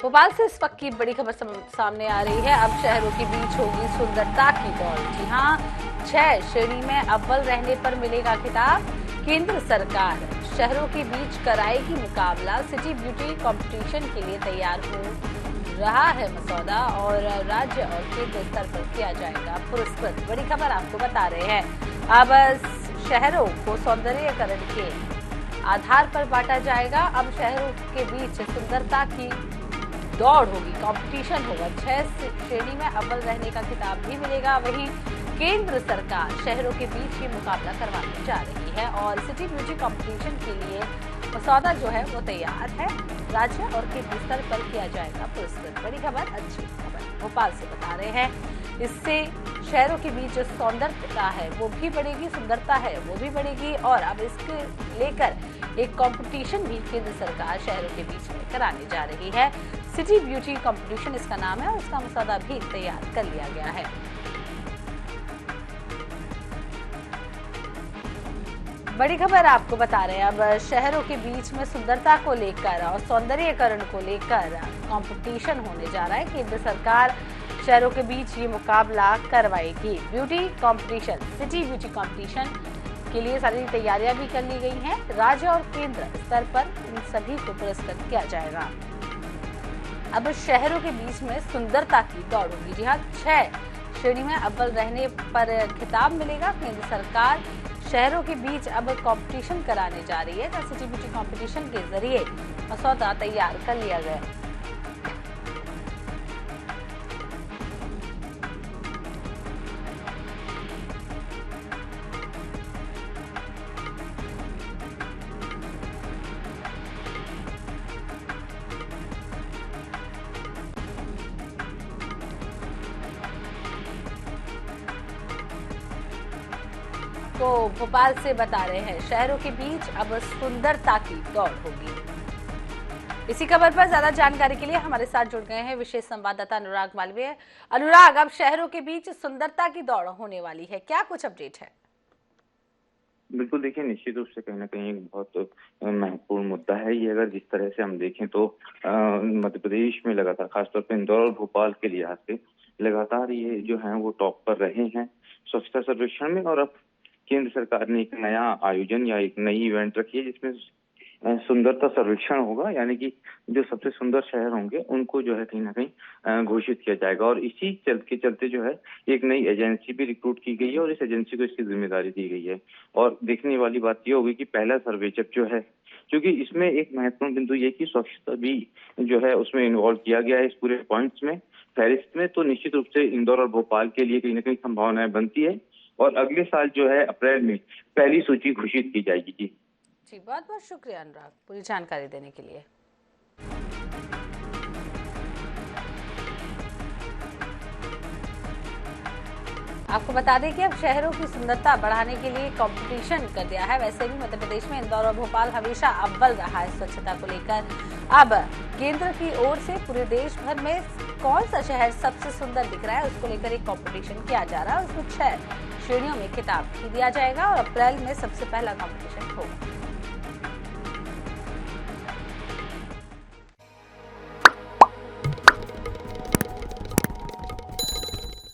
भोपाल से इस वक्त की बड़ी खबर सामने आ रही है। अब शहरों के बीच होगी सुंदरता की दौड़। जी हां, 6 श्रेणी में अव्वल रहने पर मिलेगा खिताब। केंद्र सरकार शहरों के बीच कराएगी मुकाबला। सिटी ब्यूटी कंपटीशन के लिए तैयार हो रहा है मसौदा और राज्य और केंद्र स्तर पर किया जाएगा पुरस्कृत। बड़ी खबर आपको बता रहे हैं। अब शहरों को सौंदर्यीकरण के आधार पर बांटा जाएगा। अब शहरों के बीच सुंदरता की दौड़ होगी, कंपटीशन होगा। 6 श्रेणी में अव्वल रहने का खिताब भी मिलेगा। वहीं केंद्र सरकार शहरों के बीच ये मुकाबला करवाने जा रही है और सिटी ब्यूटी कंपटीशन के लिए मसौदा जो है वो तैयार है। राज्य और केंद्र स्तर पर किया जाएगा पुरस्कृत। बड़ी खबर, अच्छी खबर भोपाल से बता रहे हैं। इससे शहरों के बीच जो सौंदर्यता है वो भी बढ़ेगी, सुंदरता है वो भी बढ़ेगी और अब इसके लेकर एक कंपटीशन भी केंद्र सरकार शहरों के बीच में कराने जा रही है। सिटी ब्यूटी कंपटीशन इसका नाम है और उसका मसौदा भी तैयार कर लिया गया है। बड़ी खबर आपको बता रहे हैं। अब शहरों के बीच में सुंदरता को लेकर और सौंदर्यीकरण को लेकर कंपटीशन होने जा रहा है। केंद्र सरकार शहरों के बीच ये मुकाबला करवाएगी। Beauty competition, city beauty competition के लिए सारी तैयारियां भी कर ली गई हैं। राज्य और केंद्र स्तर पर इन सभी को पुरस्कृत किया जाएगा। अब शहरों के बीच में सुंदरता की दौड़ होगी। जी हाँ, 6 श्रेणी में अव्वल रहने पर खिताब मिलेगा। केंद्र सरकार शहरों के बीच अब कंपटीशन कराने जा रही है। सिटी ब्यूटी कंपटीशन के जरिए मसौदा तैयार कर लिया गया। तो भोपाल से बता रहे हैं, शहरों के बीच अब सुंदरता की दौड़ होगी। इसी खबर पर ज्यादा जानकारी के लिए हमारे साथ जुड़ गए हैं विशेष संवाददाता अनुराग मालवीय। अनुराग, अब शहरों के बीच सुंदरता की दौड़ होने वाली है, क्या कुछ अपडेट है? बिल्कुल, देखिए निश्चित रूप से कहीं ना कहीं एक बहुत महत्वपूर्ण मुद्दा है ये। अगर जिस तरह से हम देखें तो मध्य प्रदेश में लगातार, खासतौर पर इंदौर और भोपाल के लिहाज से लगातार ये जो है वो टॉप पर रहे हैं स्वच्छता सर्वेक्षण में। और अब केंद्र सरकार ने एक नया आयोजन या एक नई इवेंट रखी है जिसमें सुंदरता सर्वेक्षण होगा, यानी कि जो सबसे सुंदर शहर होंगे उनको जो है कहीं ना कहीं घोषित किया जाएगा। और इसी चलते जो है एक नई एजेंसी भी रिक्रूट की गई है और इस एजेंसी को इसकी जिम्मेदारी दी गई है। और देखने वाली बात यह होगी कि पहला सर्वे जब जो है, क्योंकि इसमें एक महत्वपूर्ण बिंदु ये कि स्वच्छता भी जो है उसमें इन्वॉल्व किया गया है इस पूरे पॉइंट्स में, फहरिस्त में। तो निश्चित रूप से इंदौर और भोपाल के लिए कहीं ना कहीं संभावनाएं बनती है और अगले साल जो है अप्रैल में पहली सूची घोषित की जाएगी। जी, बहुत बहुत शुक्रिया अनुराग पूरी जानकारी देने के लिए। आपको बता दें कि अब शहरों की सुंदरता बढ़ाने के लिए कंपटीशन कर दिया है। वैसे भी मध्य प्रदेश में इंदौर और भोपाल हमेशा अव्वल रहा है स्वच्छता को लेकर। अब केंद्र की ओर से पूरे देश भर में कौन सा शहर सबसे सुंदर दिख रहा है उसको लेकर एक कंपटीशन किया जा रहा है। उसमें 6 श्रेणियों में खिताब भी दिया जाएगा और अप्रैल में सबसे पहला कंपटीशन होगा।